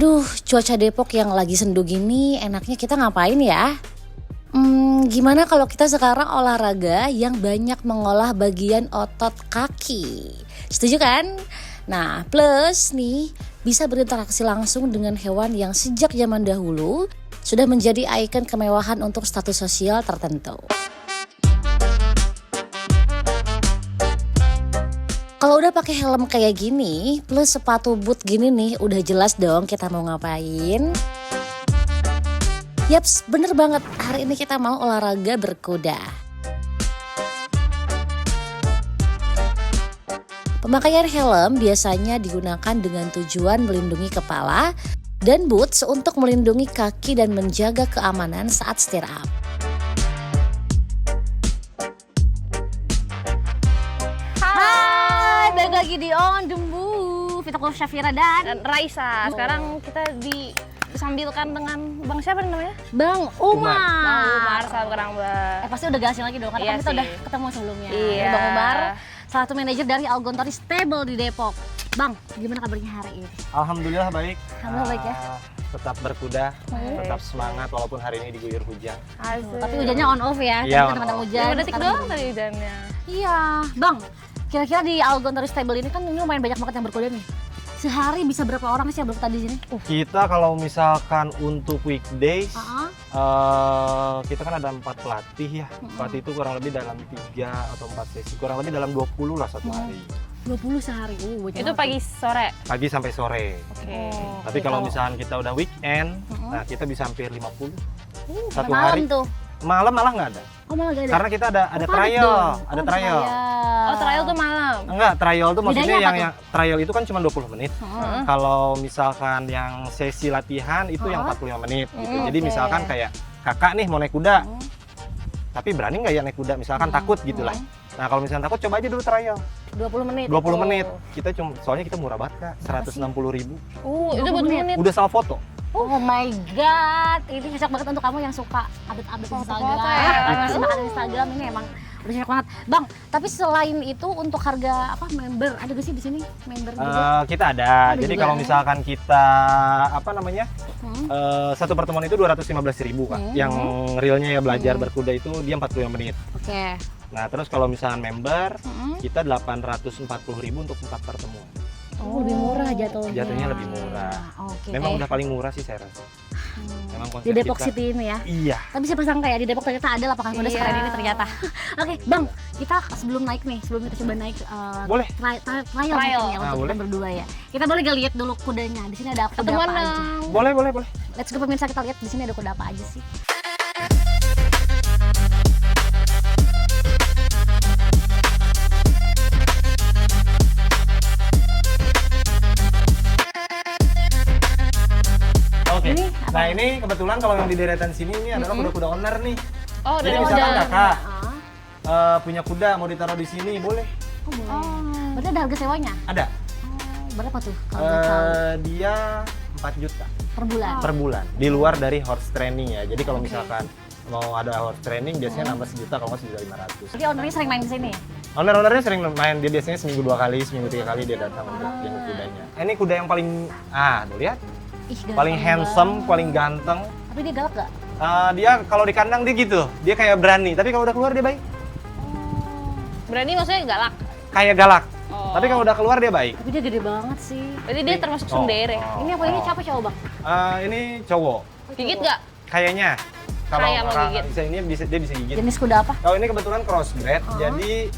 Aduh, cuaca Depok yang lagi sendu gini, enaknya kita ngapain ya? Gimana kalau kita sekarang olahraga yang banyak mengolah bagian otot kaki? Setuju kan? Nah, plus nih, bisa berinteraksi langsung dengan hewan yang sejak zaman dahulu sudah menjadi ikon kemewahan untuk status sosial tertentu. Kalau udah pakai helm kayak gini, plus sepatu boot gini nih, udah jelas dong kita mau ngapain. Yaps, bener banget. Hari ini kita mau olahraga berkuda. Pemakaian helm biasanya digunakan dengan tujuan melindungi kepala dan boots untuk melindungi kaki dan menjaga keamanan saat stir up. Balik lagi di On The Move, Vita Syafira dan Raisa. Sekarang kita disambilkan dengan Bang siapa namanya? Bang Umar. Bang Umar, salam kenal Bang. Pasti udah gasing lagi dong, karena Iya kan kita sih. udah ketemu sebelumnya. Iya. Bang Umar, salah satu manajer dari Algontori Stable di Depok. Bang, gimana kabarnya hari ini? Alhamdulillah baik. Alhamdulillah baik ya. Tetap berkuda, tetap semangat walaupun hari ini diguyur hujan. Asik. Tapi hujannya on off ya, Iya, kan kadang-kadang on off. hujan. 5 detik sekarang doang hujan. tadi hujannya. Iya, Bang. Kira-kira di Algontori Stable ini kan ini lumayan banyak banget yang berkuda nih. Sehari bisa berapa orang sih yang berkuda di sini? Kita kalau misalkan untuk weekdays, kita kan ada 4 pelatih ya. Pelatih itu kurang lebih dalam 3 atau 4 sesi, kurang lebih dalam 20 lah satu hari. 20 sehari. Banyak Itu banget. pagi sore. Pagi sampai sore. Oke. Tapi kalau misalkan kita udah weekend, nah kita bisa hampir 50. Satu Malam hari. tuh. Malam malah nggak ada. Oh, malah gak ada. Karena kita ada padat trial, dong. ada trial. Oh, trial tuh malam. Enggak, trial tuh maksudnya Bedanya apa yang trial itu kan cuma 20 menit. Heeh. Kalau misalkan yang sesi latihan itu yang 45 menit gitu. Jadi oke. misalkan kayak kakak nih mau naik kuda. Tapi berani nggak ya naik kuda? Misalkan takut gitu lah. Nah, kalau misalkan takut coba aja dulu trial. 20 menit. 20 itu. menit. Soalnya kita murah banget, Kak. 160.000. Itu buat 20 menit. Udah sama foto. Oh my god, ini cocok banget untuk kamu yang suka update-update Instagram, Foto-foto ya. masih makan Instagram ini emang udah cocok banget, Bang. Tapi selain itu untuk harga apa member ada gak sih di sini member juga? Kita ada. Ada Jadi juga. kalau misalkan kita satu pertemuan itu 215.000, Kak. Yang realnya ya belajar berkuda itu dia 45 menit. Oke. Nah, terus kalau misalkan member kita 840.000 untuk 4 pertemuan. Oh, lebih murah jatuhnya. Jatuhnya lebih murah. Oke. Memang udah paling murah sih saya rasa. Memang konsep di Depok kita. City ini ya. Iya. Tapi siapa sangka ya di Depok ternyata ada lapangan kuda Iya. sekeren ini ternyata. Oke, Bang, kita sebelum naik nih, sebelum kita coba naik Boleh. trial Trial. mungkin ya Nah, untuk boleh. kita berdua ya. Kita boleh gak lihat dulu kudanya. Di sini ada kuda Ketemuan apa aja. dong. Boleh. Let's go pemirsa, kita lihat di sini ada kuda apa aja sih. Oke. Ini apa? Nah, ini kebetulan kalau yang di deretan sini ini adalah kuda-kuda owner nih. Oh, Jadi dari misalkan modal. kakak Ah. punya kuda mau ditaruh di sini, boleh. Oh, boleh. Berarti ada harga sewanya? Ada. Berapa tuh kalau boleh tahu? Dia 4 juta Per bulan? per bulan. Di luar dari horse training ya. Jadi kalau misalkan mau ada horse training biasanya nambah 1 juta, kalau nggak 1.500.000. Jadi ownernya sering main di sini ya? Owner-ownernya sering main, dia biasanya seminggu 2 kali, seminggu 3 kali dia datang untuk jenguk kudanya. Ini kuda yang paling, tuh lihat, Ih, ganteng paling handsome, banget. paling ganteng. Tapi dia galak gak? Dia kalau di kandang dia gitu, dia kayak berani, tapi kalau udah keluar dia baik. Berani maksudnya galak. Kayak galak, Oh. tapi kalau udah keluar dia baik. Tapi dia gede banget sih. Berarti dia termasuk sundere. Ini apa ini siapa cowok, Bang? Ini cowok, Gigit gak? kayaknya. Kalau Kayak mau orang gigit. dia bisa gigit. Jenis kuda apa? Kalau ini kebetulan crossbred, jadi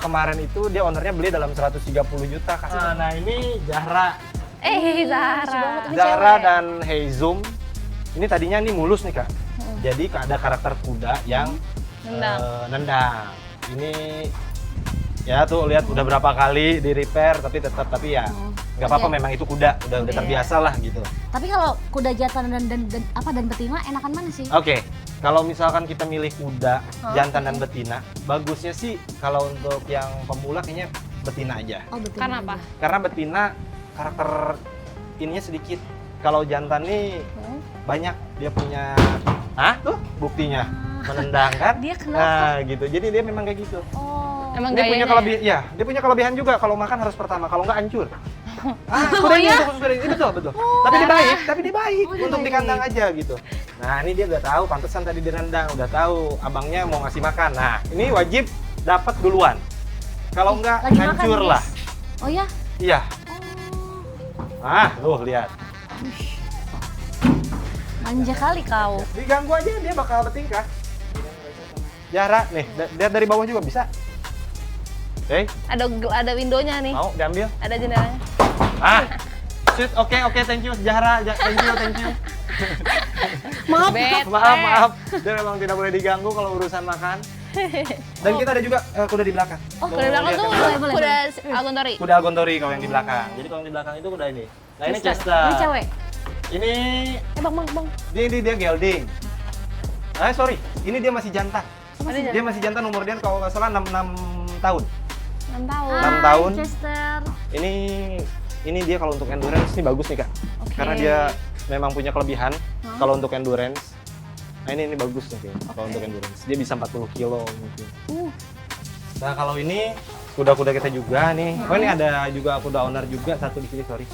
kemarin itu dia ownernya beli dalam 130 juta. Nah ini Zahra. Zara. Ini Zara cewek. dan Heizum. Ini tadinya nih mulus nih, Kak. Jadi ada karakter kuda yang Nendang. nendang. Ini ya tuh lihat udah berapa kali di repair tapi ya nggak apa-apa, Oke. memang itu kuda udah Iya. terbiasa lah gitu. Tapi kalau kuda jantan dan betina enakan mana sih? Oke, kalau misalkan kita milih kuda jantan dan betina, bagusnya sih kalau untuk yang pemula kayaknya betina aja. Oh, betina. Karena apa? Karena betina karakter ininya sedikit. Kalau jantan nih banyak, dia punya tuh buktinya menendang kan. Dia kenapa? Nah, gitu. Jadi dia memang kayak gitu. Oh. Emang Dia punya gayanya kelebihan, ya, dia punya kelebihan juga kalau makan harus pertama, kalau nggak hancur. Kuda ini untuk khusus ini betul. Tapi dia baik untuk di kandang aja gitu. Nah, ini dia udah tahu, pantesan tadi di rendang, udah tahu abangnya mau ngasih makan. Nah, ini wajib dapat duluan. Kalau enggak Lagi makan, hancur guys. lah. Oh ya? Iya. Tuh lihat. Manja kali kau. Diganggu aja dia bakal bertingkah. Jarak nih, lihat dari bawah juga bisa. Oke, Ada windownya nih. mau diambil? Ada jendelanya. Sweet, oke, thank you Zahra, thank you. Maaf. Maaf. Dia memang tidak boleh diganggu kalau urusan makan. Dan kita ada juga kuda di belakang. Oh, kuda belakang lihat tuh yang boleh, kuda Algontori. kuda Algontori kalau yang di belakang. Jadi kalau yang di belakang itu kuda ini. Nah, ini Chester. Ini cewek. Ini Bang. dia gelding. Sorry, ini dia masih jantan. Ada Dia masih jantan, umur dia kalau nggak salah 6 tahun. 6 tahun. 6 tahun. Chester. Ini dia kalau untuk endurance ini bagus nih Kak. Oke. Karena dia memang punya kelebihan kalau untuk endurance. Nah, ini bagus nih kalau untuk endurance. Dia bisa 40 kilo mungkin. Nah, kalau ini kuda-kuda kita juga nih. Oh, ini ada juga kuda owner juga satu di sini, sorry.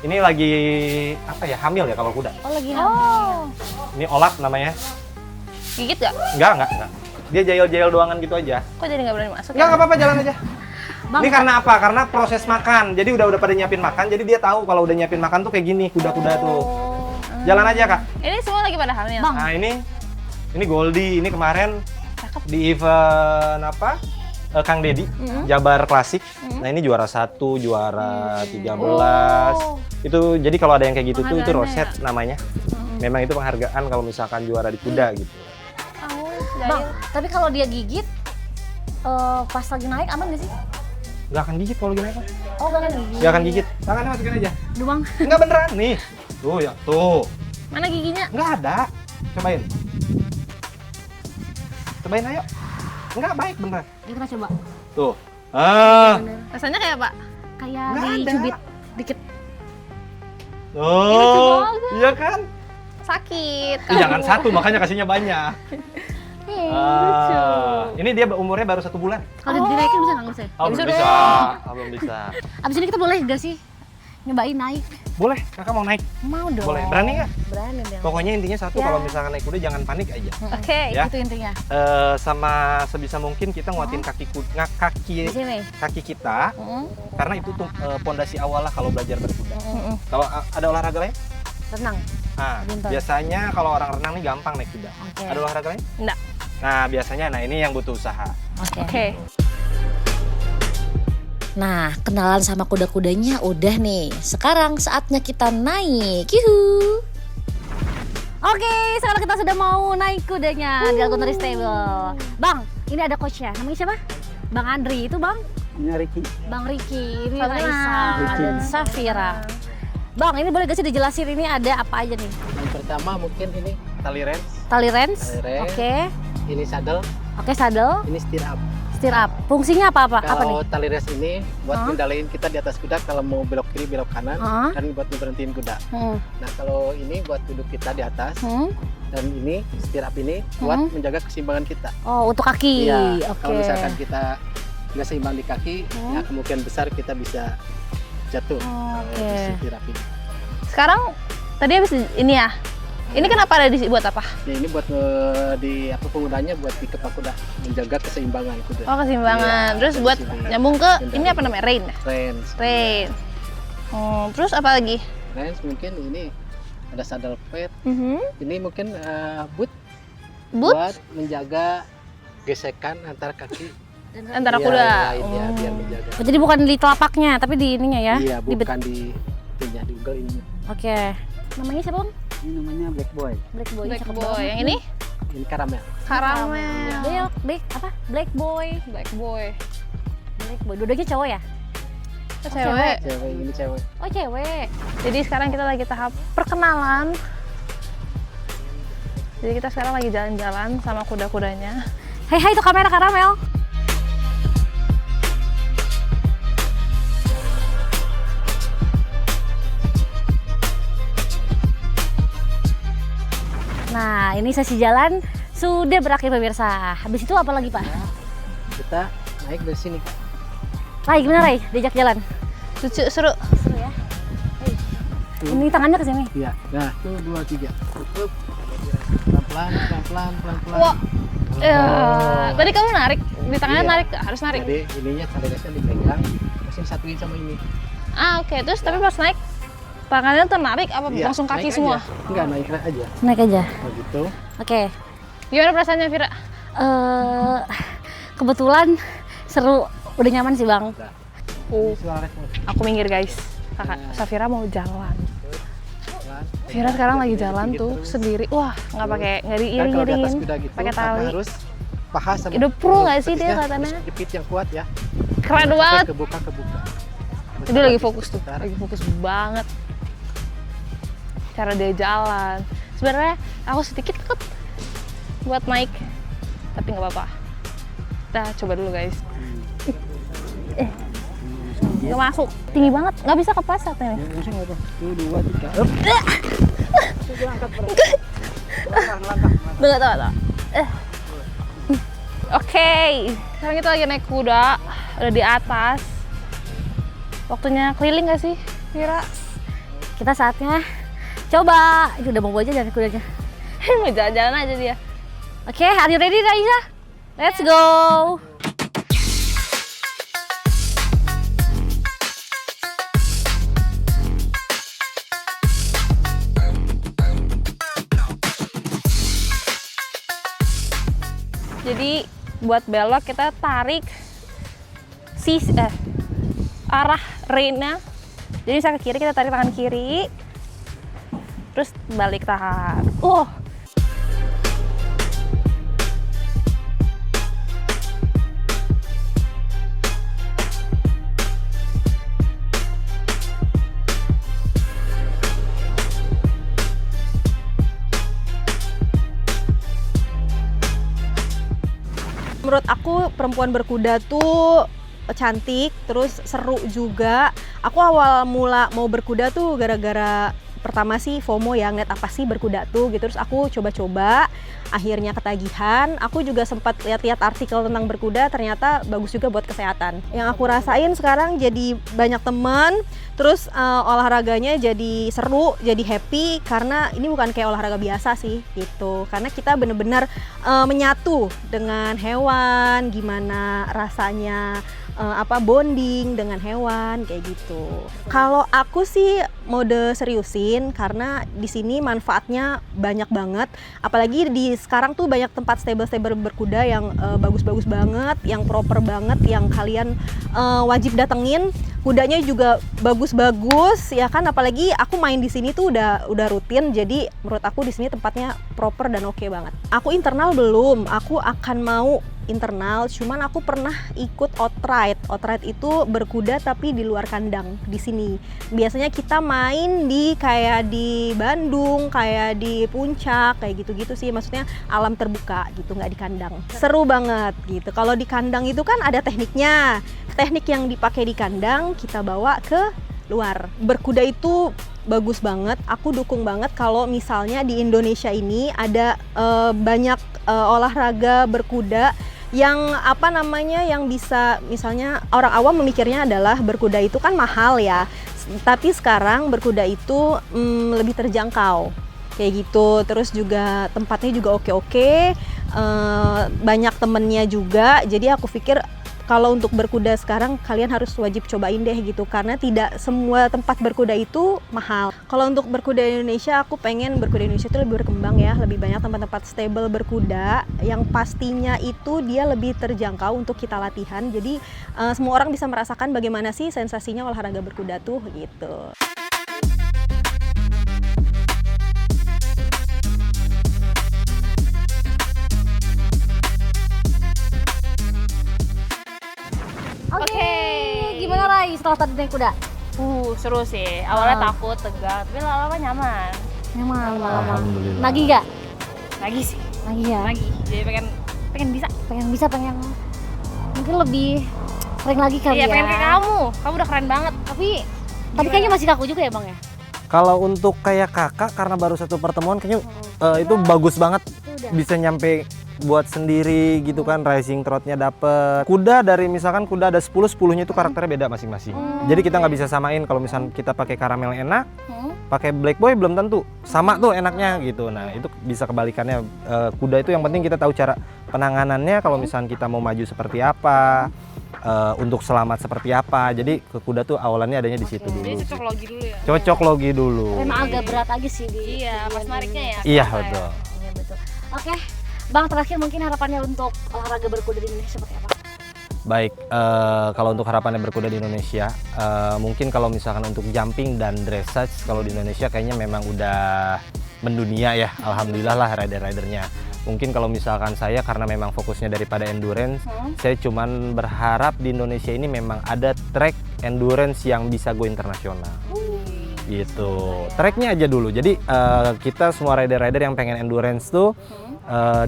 Ini lagi apa ya? Hamil ya kalau kuda. Oh lagi hamil. Ini Olap namanya. Gigit gak? Enggak. Dia jail-jail doangan gitu aja. Kok jadi nggak berani masuk? Enggak apa-apa, jalan aja. Bang, Ini karena apa? Karena proses makan. Jadi udah pada nyiapin makan, jadi dia tahu kalau udah nyiapin makan tuh kayak gini kuda-kuda tuh. Jalan aja, Kak. Ini semua lagi pada hamil. Bang. Nah, ini Goldie. Ini kemarin Cakep. di event apa? Kang Dedi, Jabar Klasik. Nah, ini juara 1, juara 13. Itu jadi kalau ada yang kayak gitu tuh itu roset namanya. Memang itu penghargaan kalau misalkan juara di kuda gitu. Bang, tapi kalau dia gigit pas lagi naik aman gak sih? Nggak akan gigit kalau lagi naik. Oh, gak gigit. Nggak akan gigit. Tangannya masukin aja. Aduh, Bang. Nggak beneran nih. Tuh ya, tuh. Mana giginya? Nggak ada. Cobain. Cobain ayo. Nggak baik beneran. Ya, kita coba. Tuh. Rasanya kayak apa? Kayak Nggak ada. dicubit dikit. Oh, iya kan? Sakit. Ih, jangan satu, makanya kasihnya banyak. Ini dia umurnya baru 1 bulan. Kalau dinaikin bisa nggak sih? Oh, bisa belum bisa. dong. Belum bisa. Abis ini kita boleh gak sih nyobain naik? Boleh, kakak mau naik? Mau dong. Boleh. Berani nggak? Berani dong. Pokoknya intinya satu, Ya. kalau misalkan naik kuda jangan panik aja. Oke. Ya. Itu intinya. Sama sebisa mungkin kita nguatin kaki Di sini. kaki kita, karena itu tuh pondasi awal lah kalau belajar berkuda. Kalau ada olahraga lain? Renang. Badminton. Biasanya kalau orang renang nih gampang naik kuda. Oke. Ada olahraga lain? Enggak. Nah, biasanya ini yang butuh usaha. Oke. Nah, kenalan sama kuda-kudanya udah nih. Sekarang saatnya kita naik. Yuhu. Oke, sekarang kita sudah mau naik kudanya di Algontori Stable. Bang, ini ada coachnya. Namanya siapa? Bang Andri. Itu Bang? Ini Ricky. Bang Ricky. Ini Selamat Raisa Ricky. dan Safira. Bang, ini boleh gak sih dijelasin ini ada apa aja nih? Yang pertama mungkin ini tali rens, Tali rens. Tali rens. Oke. ini saddle, Oke, saddle, ini steer up. steer up. Fungsinya apa nih? Kalau tali rens ini buat ngendaliin kita di atas kuda kalau mau belok kiri belok kanan dan buat berhentiin kuda. Nah kalau ini buat duduk kita di atas dan ini steer up ini buat menjaga keseimbangan kita. Oh, untuk kaki. Iya. Oke. Kalau misalkan kita nggak seimbang di kaki, ya kemungkinan besar kita bisa jatuh. Oke. Di steer up ini. Sekarang tadi habis ini ya. Ini kenapa ada buat apa? Ya, ini buat di apa penggunanya buat di kepala kuda menjaga keseimbangan kuda. Oh, keseimbangan. Iya, Terus buat keseimbangan. nyambung ke ini apa namanya? Rein. Rens. Rein. Terus apa lagi? Rens mungkin ini ada saddle pad. Ini mungkin boot Boot buat menjaga gesekan antara kaki antara iya, kuda. yang lain, ya, biar menjaga. Oh, jadi bukan di telapaknya, tapi di ininya ya? Iya, Di bukan di itunya di Google ini. Oke. Namanya siapa, Bang? Ini namanya Black Boy. Black Boy. Black cakep boy. banget. Yang ini Ini karamel. karamel. Black apa? Black Boy. Black boy. Black Boy. Dua-duanya cowok ya? Cewek. Cewek ini cewek. Oh, cewek. Jadi sekarang kita lagi tahap perkenalan. Jadi kita sekarang lagi jalan-jalan sama kuda-kudanya. Hai itu kamera karamel. Nah, ini sesi jalan sudah berakhir pemirsa. Habis itu apa lagi, Pak? Kita naik dari sini. Rai, gimana Rai? Diajak jalan? Lucu, seru. Seru ya. Ini tangannya ke sini. Iya. Nah, 1, 2, 3. Cukup. Pelan-pelan. Wah. Tadi kamu narik di tangannya, Iya. narik, harus narik. Jadi ininya talinya dipegang, terus disatuin sama ini. Oke. Terus tapi pas naik tangannya ternarik apa Iya, langsung kaki naik semua? aja. Enggak, naik aja. Naik aja. Begitu. Oke. Gimana perasaannya Vira? Kebetulan seru, udah nyaman sih Bang. Visual response. Aku minggir guys. Kakak Safira mau jalan. Vira sekarang lagi jalan tuh sendiri. Wah, nggak Dan kalau di atas diiring-iringin, kuda gitu, pakai Kakak tali. harus paha sama Udah pro nggak sih dia petisnya kelihatannya? harus jepit yang kuat ya. Keren Sampai banget. Kebuka. Dia lagi fokus tuh, Sebentar. lagi fokus banget. Cara dia jalan. Sebenarnya aku sedikit takut buat naik, tapi nggak apa-apa. Kita coba dulu guys. Nggak masuk, tinggi banget, nggak bisa kepleset nih. Yang usah apa? 1, 2, 3. Up. Tunggu. Oke, sekarang kita lagi naik kuda, udah di atas. Waktunya keliling nggak sih, Vira? Kita saatnya coba. Itu udah mau aja dari kudanya. Mau jalan-jalan aja dia. Oke, are you ready Raisa? Let's go. Jadi buat belok kita tarik arah reina. Jadi bisa ke kiri, kita tarik tangan kiri. Terus balik tahan. Menurut aku perempuan berkuda tuh cantik, terus seru juga. Aku awal mula mau berkuda tuh gara-gara pertama sih FOMO ya, ngeliat apa sih berkuda tuh gitu. Terus aku coba-coba, akhirnya ketagihan. Aku juga sempat lihat-lihat artikel tentang berkuda, ternyata bagus juga buat kesehatan. Yang aku rasain sekarang jadi banyak teman, terus olahraganya jadi seru, jadi happy, karena ini bukan kayak olahraga biasa sih gitu. Karena kita bener-bener menyatu dengan hewan, gimana rasanya bonding dengan hewan kayak gitu. Kalau aku sih mode seriusin karena di sini manfaatnya banyak banget. Apalagi di sekarang tuh banyak tempat stable berkuda yang bagus-bagus banget, yang proper banget, yang kalian wajib datengin. Kudanya juga bagus-bagus ya kan, apalagi aku main di sini tuh udah rutin, jadi menurut aku di sini tempatnya proper dan oke banget. Aku internal belum, aku akan mau internal, cuman aku pernah ikut outright. Outright itu berkuda tapi di luar kandang di sini. Biasanya kita main di kayak di Bandung, kayak di Puncak, kayak gitu-gitu sih. Maksudnya alam terbuka gitu, nggak di kandang. Seru banget gitu. Kalau di kandang itu kan ada tekniknya. Teknik yang dipakai di kandang kita bawa ke luar. Berkuda itu bagus banget. Aku dukung banget kalau misalnya di Indonesia ini ada banyak olahraga berkuda yang yang bisa, misalnya orang awam memikirnya adalah berkuda itu kan mahal ya, tapi sekarang berkuda itu lebih terjangkau kayak gitu. Terus juga tempatnya juga oke-oke, banyak temennya juga. Jadi aku pikir kalau untuk berkuda sekarang kalian harus wajib cobain deh gitu, karena tidak semua tempat berkuda itu mahal. Kalau untuk berkuda di Indonesia, aku pengen berkuda Indonesia itu lebih berkembang ya, lebih banyak tempat-tempat stable berkuda yang pastinya itu dia lebih terjangkau untuk kita latihan. Jadi semua orang bisa merasakan bagaimana sih sensasinya olahraga berkuda tuh gitu. Oke. Gimana Rai setelah tadi naik kuda? Seru sih. Awalnya takut, tegang, tapi lama-lama nyaman. Nyaman lama-lama. Alhamdulillah. Lagi nggak? Lagi sih, Lagi ya. lagi. Jadi pengen bisa. Pengen mungkin lebih sering lagi kali Iya, ya. pengen kayak kamu. Kamu udah keren banget. Tapi kayaknya masih kaku juga ya Bang ya? Kalau untuk kayak kakak karena baru satu pertemuan kayaknya itu bagus banget, Itu udah. bisa nyampe buat sendiri gitu kan, rising trotnya dapet. Kuda dari misalkan kuda ada 10, 10-nya itu karakternya beda masing-masing. Jadi kita nggak bisa samain kalau misalkan kita pakai karamel enak, pakai black boy belum tentu sama tuh enaknya gitu. Nah itu bisa kebalikannya. Kuda itu yang penting kita tahu cara penanganannya, kalau misalkan kita mau maju seperti apa, untuk selamat seperti apa. Jadi ke kuda tuh awalannya adanya di situ dulu. Jadi cocok logi dulu ya. Cocok logi dulu. Memang agak berat aja sih di Iya, pas nariknya ya. Iya betul. Iya betul. Oke, Bang, terakhir mungkin harapannya untuk olahraga berkuda di Indonesia seperti apa? Baik, kalau untuk harapannya berkuda di Indonesia, mungkin kalau misalkan untuk jumping dan dressage, kalau di Indonesia kayaknya memang udah mendunia ya, alhamdulillah lah rider-ridernya. Mungkin kalau misalkan saya karena memang fokusnya daripada endurance, saya cuman berharap di Indonesia ini memang ada track endurance yang bisa go internasional. Gitu. Tracknya aja dulu. Jadi kita semua rider-rider yang pengen endurance tuh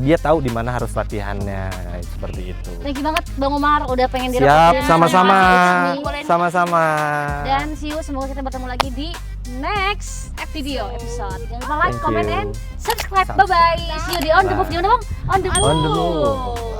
dia tahu di mana harus latihannya, seperti itu. Thank you banget Bang Umar udah pengen Siap, direkodin sama-sama. sama Sama-sama. Dan see you, semoga kita bertemu lagi di next video episode. Jangan lupa like, Thank comment, you. and subscribe. Bye bye. See you di On The Move. Di mana Bang? On The Move. On the move.